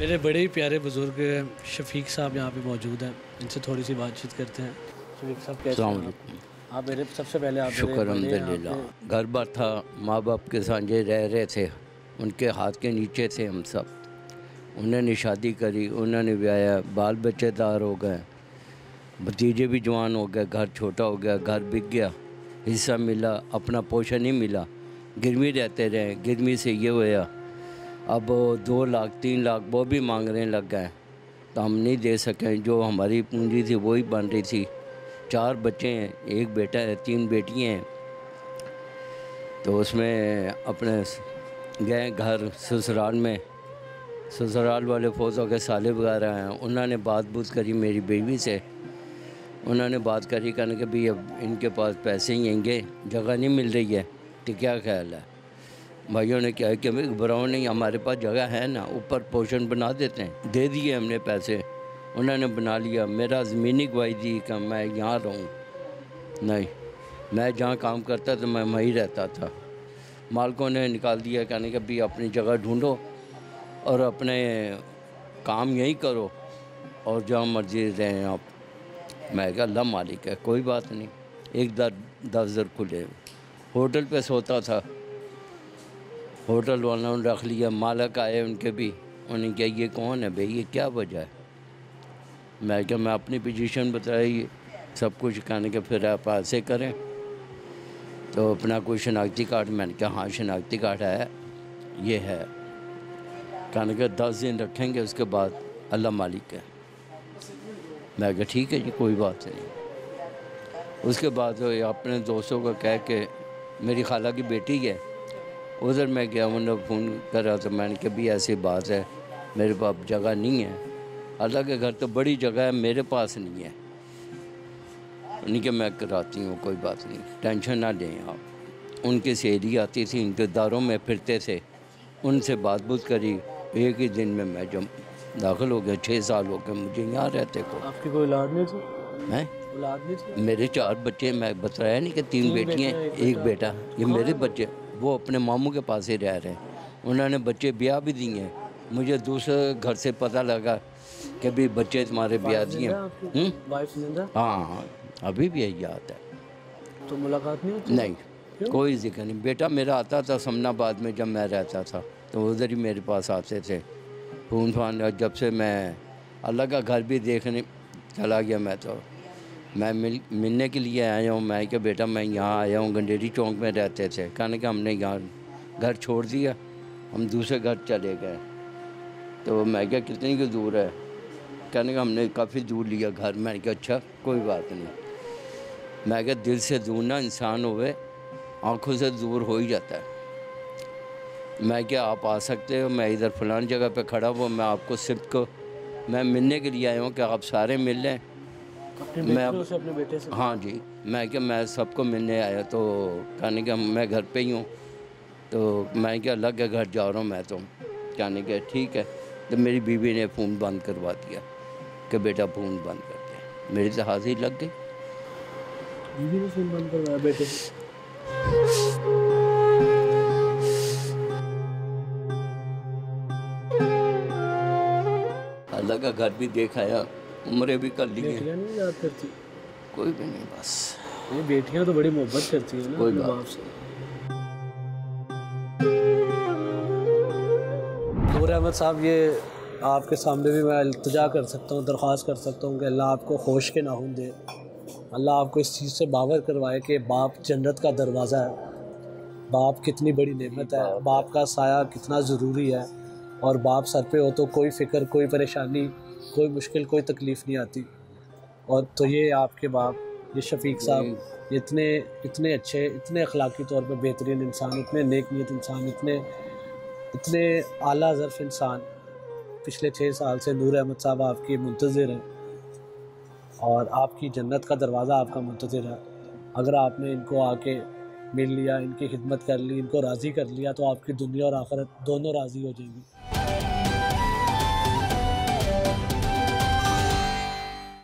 मेरे बड़े ही प्यारे बुज़ुर्ग शफीक साहब यहाँ पे मौजूद हैं, इनसे थोड़ी सी बातचीत करते हैं। शफीक साहब कैसे हैं आप? मेरे सबसे पहले आप शुक्र अल्हम्दुलिल्लाह। घर बार था, माँ बाप के साझे रह रहे थे, उनके हाथ के नीचे थे हम सब। उन्होंने शादी करी, उन्होंने ब्याया, बाल बच्चेदार हो गए, भतीजे भी जवान हो गए, घर छोटा हो गया, घर बिक गया, हिस्सा मिला, अपना पोषण ही मिला। गिरवी रहते रहे, गिरवी से ये होया, अब 2 लाख 3 लाख वो भी मांगने लग गए, तो हम नहीं दे सके। जो हमारी पूंजी थी वही बन रही थी। 4 बच्चे हैं, 1 बेटा है, 3 बेटियाँ हैं। तो उसमें अपने गए घर ससुराल में, ससुराल वाले फौजों के साले वगैरह हैं, उन्होंने बात बूत करी मेरी बीवी से। उन्होंने बात करी, कहने कि भाई अब इनके पास पैसे ही आएंगे, जगह नहीं मिल रही है, तो क्या ख्याल है? भाइयों ने क्या कि घबराओ नहीं, हमारे पास जगह है ना, ऊपर पोर्शन बना देते हैं। दे दिए हमने पैसे, उन्होंने बना लिया। मेरा ज़मीनी गवाही दी कि मैं यहाँ रहूँ, नहीं, मैं जहाँ काम करता था मैं वहीं रहता था। मालिकों ने निकाल दिया, कहने कि भाई अपनी जगह ढूंढो और अपने काम यहीं करो और जहाँ मर्जी रहें आप। मैं कहा अल्लाह मालिक है, कोई बात नहीं। एक दफ्तर खुले, होटल पे सोता था, होटल वालों ने रख लिया। मालिक आए उनके भी, उन्होंने कहा ये कौन है भाई, ये क्या वजह है? मैं क्या, मैं अपनी पोजीशन बताई सब कुछ। कहने के फिर आप ऐसे करें तो अपना कोई शनाख्ती कार्ड? मैंने कहा हाँ शनाख्ती कार्ड है, ये है। कहने के 10 दिन रखेंगे, उसके बाद अल्लाह मालिक है। मैं कहा ठीक है जी, कोई बात नहीं। उसके बाद अपने दोस्तों को कह के, मेरी खाला की बेटी है, उधर मैं गया, उन्होंने फ़ोन कर रहा था। मैंने कहा भी ऐसी बात है, मेरे पास जगह नहीं है, अल्लाह के घर तो बड़ी जगह है, मेरे पास नहीं है। उन्हीं के मैं कराती हूँ, कोई बात नहीं, टेंशन ना लें आप। उनकी सहेली आती थी, इनके दारों में फिरते थे, उनसे बात बूत करी। एक ही दिन में मैं जब दाखिल हो गया, 6 साल हो गए मुझे यहाँ रहते को। आपकी कोई औलाद नहीं थी? हैं? औलाद नहीं थी? मेरे 4 बच्चे, मैं बताया नहीं कि 3 बेटियाँ, 1 बेटा। ये मेरे बच्चे, वो अपने मामू के पास ही रह रहे हैं। उन्होंने बच्चे ब्याह भी दिए हैं। मुझे दूसरे घर से पता लगा कि भी बच्चे तुम्हारे ब्याह दिए हैं। हाँ, अभी भी यही याद है। तो मुलाकात नहीं होती? नहीं, कोई जिक्र नहीं। बेटा मेरा आता था समनाबाद में, जब मैं रहता था तो उधर ही मेरे पास आते थे। फ़ोन फान, जब से मैं अल्लाह का घर भी देखने चला गया, मैं मिलने के लिए आया हूँ। मैं क्या बेटा, मैं यहाँ आया हूँ, गंडेरी चौक में रहते थे। कहने का हमने यहाँ घर छोड़ दिया, हम दूसरे घर चले गए। तो मैं क्या कितनी की दूर है? कहने का हमने काफ़ी दूर लिया घर। मैंने कहा अच्छा कोई बात नहीं। मैं क्या दिल से दूर ना इंसान होवे, आँखों से दूर हो ही जाता है। मैं क्या आप आ सकते हो, मैं इधर फलान जगह पे खड़ा हुआ, मैं आपको सिर्फ को मैं मिलने के लिए आया हूँ कि आप सारे मिल लें। मैं अपने बेटे से? हाँ जी, मैं क्या मैं सबको मिलने आया। तो कहने का मैं घर पे ही हूँ। तो मैं क्या अलग के घर जा रहा हूँ मैं तो। कहने का ठीक है। तो मेरी बीवी ने फ़ोन बंद करवा दिया कि बेटा फ़ोन बंद कर दे। मेरी तो हाजिर लग गई। बीवी ने फ़ोन बंद करवाया बेटे से? अल्लाह का घर भी देखाया, उम्रें भी कर ली। बेटियाँ नहीं याद करती? कोई भी नहीं, बस ये बेटियाँ तो बड़ी मोहब्बत करती हैं ना अपने बाप से। नूर अहमद साहब, ये आपके सामने भी मैं इल्तिजा कर सकता हूँ, दरख्वास्त कर सकता हूँ कि अल्लाह आपको होश के नाहुन दे। अल्लाह आपको इस चीज़ से बावर करवाए कि बाप जन्नत का दरवाज़ा है, बाप कितनी बड़ी नेमत है, बाप का साया कितना ज़रूरी है। और बाप सर पे हो तो कोई फ़िक्र, कोई परेशानी, कोई मुश्किल, कोई तकलीफ़ नहीं आती। और तो ये आपके बाप, ये शफीक साहब, इतने अच्छे, इतने अखलाकी तौर पे बेहतरीन इंसान, इतने नेक नीयत इंसान, इतने आला ज़र्फ़ इंसान। पिछले 6 साल से नूर अहमद साहब आपकी मुंतज़िर हैं और आपकी जन्नत का दरवाज़ा आपका मुंतज़िर है। अगर आपने इनको आके मिल लिया, इनकी खिदमत कर ली, इनको राज़ी कर लिया, तो आपकी दुनिया और आखिरत दोनों राज़ी हो जाएंगी।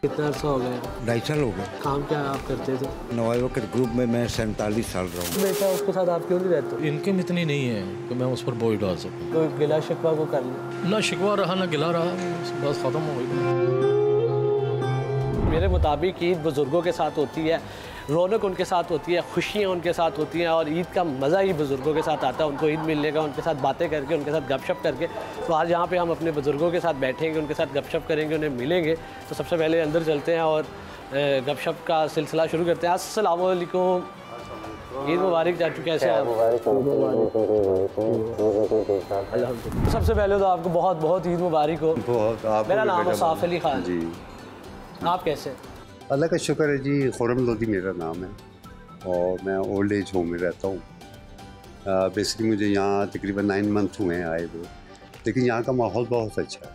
कितना अर्सा हो गया? 2.5 साल हो गए। काम क्या आप करते थे? नवाई वक्त ग्रुप में मैं 47 साल रहा हूँ। बेटा उसके साथ आप क्यों नहीं रहते? इनकम इतनी नहीं है कि मैं उस पर बोझ डाल सकूँ। कोई गिला शिकवा को कर ले? ना शिकवा रहा ना गिला रहा, बस ख़त्म हो गई। मेरे मुताबिक ईद बुज़ुर्गों के साथ होती है, रौनक उनके साथ होती है, खुशियाँ उनके साथ होती हैं और ईद का मज़ा ही बुज़ुर्गों के साथ आता है। उनको ईद मिलने का, उनके साथ बातें करके, उनके साथ गपशप करके। तो आज यहाँ पे हम अपने बुज़ुर्गों के साथ बैठेंगे, उनके साथ गपशप करेंगे, उन्हें मिलेंगे। तो सबसे पहले अंदर चलते हैं और गपशप का सिलसिला शुरू करते हैं। अस्सलाम वालेकुम, ईद मुबारक चाचू, कैसे हैं आप? अल्हम्दुलिल्लाह। सबसे पहले तो आपको बहुत बहुत ईद मुबारक हो। बहुत। मेरा नाम है साफ अली खान जी। आप कैसे? अल्लाह का शुक्र है जी। खुरम लोधी मेरा नाम है और मैं ओल्ड एज होम में रहता हूँ। बेसिकली मुझे यहाँ तकरीबन 9 मंथ हुए हैं आए हुए, लेकिन यहाँ का माहौल बहुत अच्छा है।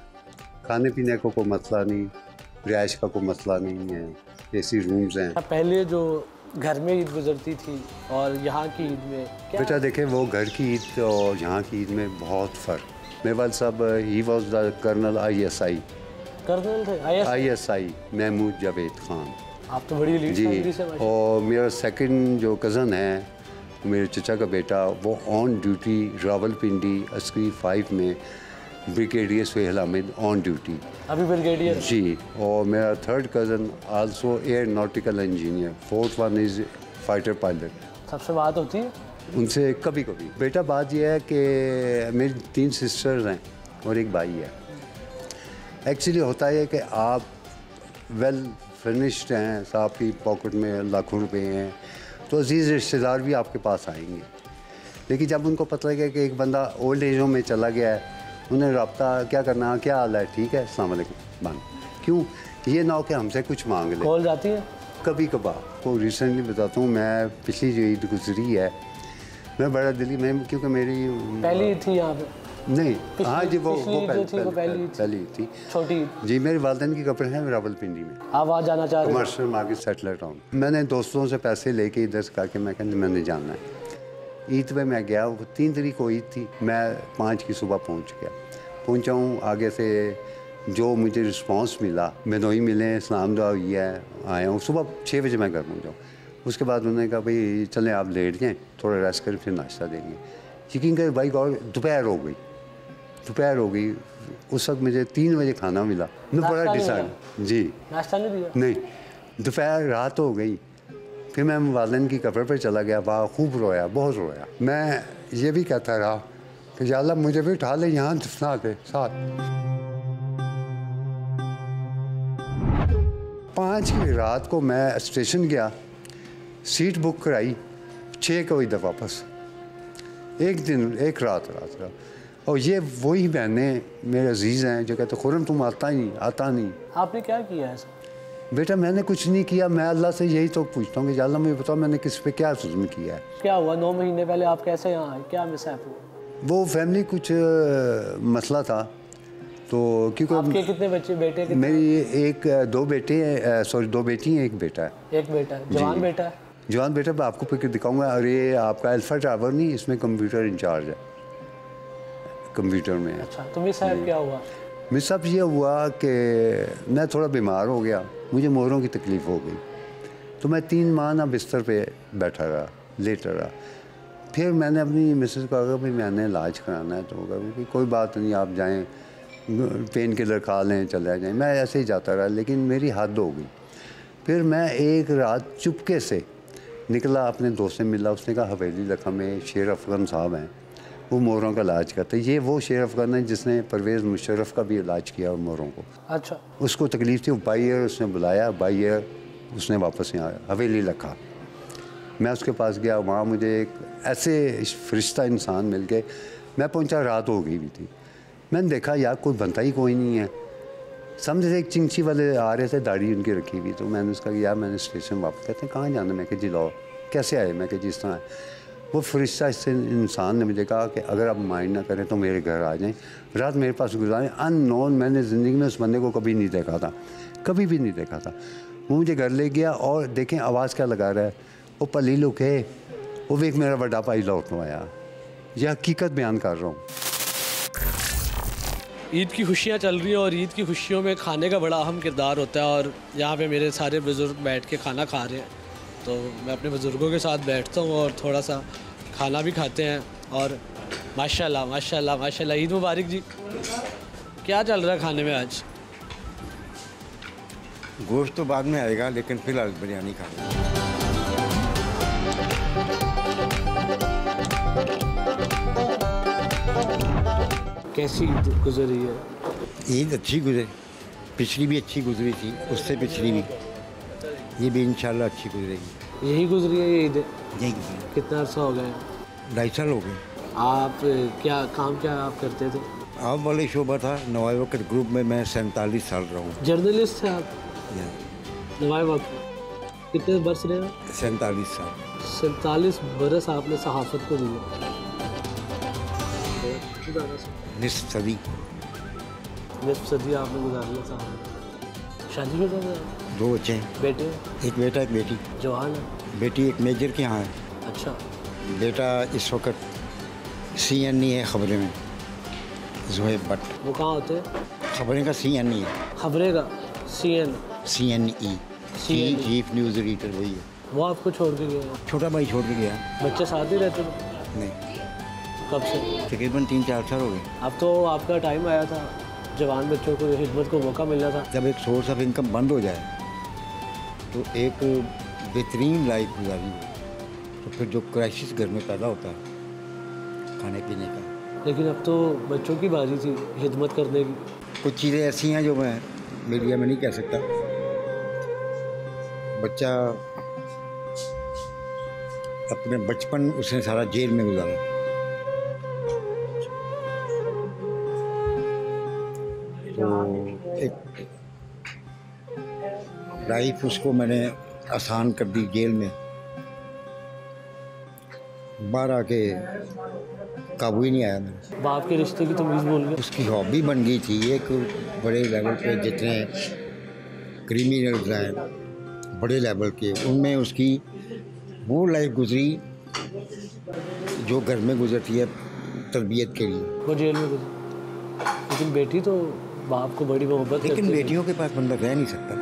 खाने पीने को कोई मसला नहीं, रिहाइश का कोई मसला नहीं है, एसी रूम्स हैं। पहले जो घर में ईद गुजरती थी और यहाँ की ईद में क्या? बेटा देखें, वो घर की ईद और यहाँ की ईद में बहुत फ़र्क। मेरे वाल साहब ही was the colonel ISI। Colonel थे? ISI महमूद जावेद खान। आप तो बड़ी लीड फैमिली से। और मेरा सेकंड जो कज़न है, मेरे चचा का बेटा, वो ऑन ड्यूटी रावलपिंडी अस्करी 5 में brigadier Suhail Ahmed on duty अभी ब्रिगेडियर जी। और मेरा third cousin also aeronautical engineer, fourth one is fighter pilot. सबसे बात होती है उनसे कभी कभी। बेटा बात यह है कि मेरी 3 सिस्टर्स हैं और एक भाई है। एक्चुअली होता है कि आप वेल फिनिश्ड हैं, आपकी पॉकेट में लाखों रुपए हैं, तो अजीज़ रिश्तेदार भी आपके पास आएंगे। लेकिन जब उनको पता लगे कि एक बंदा ओल्ड एजों में चला गया है, उन्हें रब्ता क्या करना, क्या हाल है, ठीक है, अस्सलाम वालेकुम, बंद। क्यों? ये ना हो कि हमसे कुछ मांग ले। कॉल जाती है कभी कभार। को रिसेंटली बताता हूँ, मैं पिछली जो ईद गुजरी है, मैं बड़ा दिल्ली में, क्योंकि मेरी पहली थी यहाँ पे नहीं, हाँ जी, वो पहली थी छोटी जी। मेरे वालिदैन की कब्र है रावलपिंडी में। आप वहाँ जाना चाह रहे? Commercial market satellite town. मैंने दोस्तों से पैसे लेके इधर से करके मैं कहने मैंने जाना है। ईद पे मैं गया, वो 3 तारीख को ईद थी, मैं 5 की सुबह पहुँचा हूँ। आगे से जो मुझे रिस्पांस मिला, मेनोई मिले, इस्लाम दुआ हुई है, आया हूँ। सुबह 6 बजे मैं घर पहुँचा। उसके बाद उन्होंने कहा भाई चलें आप लेट जाएँ, थोड़ा रेस्ट करें, फिर नाश्ता देंगे। यकीन करें भाई, दोपहर हो गई। उस वक्त मुझे 3 बजे खाना मिला। मैं बड़ा डिसाइड जी। नाश्ता नहीं दिया? नहीं, दोपहर रात हो गई। फिर मैं वालिदैन की कब्र पर चला गया, वहाँ खूब रोया, बहुत रोया। मैं ये भी कहता रहा कि या अल्लाह मुझे भी उठा ले, यहाँ दफना दे साथ। 5 की रात को मैं स्टेशन गया, सीट बुक कराई, 6 को इधर वापस। एक दिन एक रात रहा। और ये वही बहनें मेरे अजीज़ हैं जो कहते खुरम तुम आता नहीं। आपने क्या किया है? बेटा मैंने कुछ नहीं किया। मैं अल्लाह से यही तो पूछता हूँ कि या अल्लाह मुझे बताओ मैंने किस पे क्या जुल्म किया है। क्या हुआ 9 महीने पहले आप कैसे यहाँ आए? क्या मिसहैप हुआ? वो फैमिली कुछ मसला था, तो क्योंकि आपके कितने बच्चे बेटे कितने? मेरी 2 बेटे हैं, सॉरी 2 बेटी हैं, 1 बेटा है। 1 बेटा है, जवान बेटा है? जवान बेटा मैं आपको पिक दिखाऊंगा। और ये आपका अल्फा टावर नहीं, इसमें कंप्यूटर इंचार्ज है, कंप्यूटर में। अच्छा, तो मिसहैप क्या हुआ? मिसहैप ये हुआ कि मैं थोड़ा बीमार हो गया, मुझे मोहरों की तकलीफ़ हो गई, तो मैं 3 माह ना बिस्तर पे बैठा रहा, लेटा रहा। फिर मैंने अपनी मिसेस को कहा भाई मैंने इलाज कराना है, तो वो कहा कि कोई बात नहीं, आप जाएं, पेन किलर खा लें, चले जाएं। मैं ऐसे ही जाता रहा, लेकिन मेरी हद हो गई। फिर मैं एक रात चुपके से निकला, अपने दोस्त से मिला। उसने कहा हवेली लखा में शेर अफगन साहब हैं, वो मोरों का इलाज करते। ये वो शेर अफगन है जिसने परवेज़ मुशर्रफ का भी इलाज किया मोरों को। अच्छा। उसको तकलीफ़ थी, बाइयर उसने बुलाया, बाइयर उसने वापस यहाँ हवेली लखा। मैं उसके पास गया, वहाँ मुझे एक ऐसे फरिश्ता इंसान मिल गए। मैं पहुँचा, रात हो गई भी थी। मैंने देखा यार कोई बनता ही कोई नहीं है। सामने से एक चिंची वाले आ रहे थे, दाढ़ी उनकी रखी हुई। तो मैंने उसका यार मैंने स्टेशन वापस, कहते हैं कहाँ जाना? मैं कहा जी लाओ। कैसे आए? मैं कहा जिस तरह है। वो फरिश्ता इससे इंसान ने मुझे कहा कि अगर आप माइंड ना करें तो मेरे घर आ जाएं, रात मेरे पास गुजारें। अननोन, मैंने ज़िंदगी में उस बंदे को कभी नहीं देखा था, कभी भी नहीं देखा था। वो मुझे घर ले गया और देखें आवाज़ क्या लगा रहा है, वो पली लुक है, वो भी एक मेरा बड़ा भाई लौट आया। यह हकीकत बयान कर रहा हूँ। ईद की खुशियाँ चल रही हैं और ईद की खुशियों में खाने का बड़ा अहम किरदार होता है। और यहाँ पे मेरे सारे बुज़ुर्ग बैठ के खाना खा रहे हैं, तो मैं अपने बुज़ुर्गों के साथ बैठता हूँ और थोड़ा सा खाना भी खाते हैं। और माशाल्लाह माशाल्लाह माशाल्लाह, ईद मुबारक जी। क्या चल रहा है खाने में आज? गोश्त तो बाद में आएगा, लेकिन फ़िलहाल बिरयानी खा रहे हैं। कैसी ईद गुजर रही है? ईद अच्छी गुजरी, पिछली भी अच्छी गुजरी थी, उससे पिछली भी, ये भी इंशाल्लाह अच्छी गुजरेगी। यही गुजरी है ये ईद? यही गुजरी। कितना अर्सा हो गया? 2.5 साल हो गए। आप क्या काम क्या आप करते थे? आप वाले शोबा था नवाए वक्त ग्रुप में, मैं 47 साल रहा हूँ। जर्नलिस्ट थे आप नवाए वक्त? कितने बरस रहे हैं? 47 साल। 47 बरस आपने सहाफ़त को दिए। निस्फ सदी। निस्फ सदी आपने गुजार लिया साहब। शादीशुदा है? 2 बच्चे हैं। बेटे? एक बेटा एक बेटी। जवान है? बेटी एक मेजर के यहाँ है। अच्छा। बेटा इस वक्त CNE है खबरें में, ज़ुहैब भट्ट। वो कहाँ होते हैं? खबरें का CNE है। खबरें का CNE चीफ न्यूज़ एडिटर वही है। वो आपको छोड़ के गया? छोटा भाई छोड़ के गया। बच्चे साथ ही रहते थे? नहीं, कब से? तकरीबन 3-4 साल हो गए। अब तो आपका टाइम आया था, जवान बच्चों को खिदमत को मौका मिलना था। जब एक सोर्स ऑफ इनकम बंद हो जाए तो एक बेहतरीन लाइफ गुजारी हो, तो फिर जो क्राइसिस घर में पैदा होता है खाने पीने का। लेकिन अब तो बच्चों की बारी थी खिदमत करने की। कुछ चीज़ें ऐसी हैं जो मैं मीडिया में नहीं कह सकता। बच्चा अपने बचपन उसने सारा जेल में गुजारा। तो एक लाइफ उसको मैंने आसान कर दी जेल में। बाहर आके काबू ही नहीं आया मेरे। बाप के रिश्ते की तमीज़ भूल गए। उसकी हॉबी बन गई थी एक बड़े लेवल पे, जितने क्रिमिनल्स हैं बड़े लेवल के, उनमें उसकी वो लाइफ गुजरी जो घर में गुजरती है तरबियत के लिए। वो जेल में गुजरी। लेकिन बेटी तो बाप को बड़ी मोहब्बत करती लेकिन थी। बेटियों के पास बंदा रह नहीं सकता।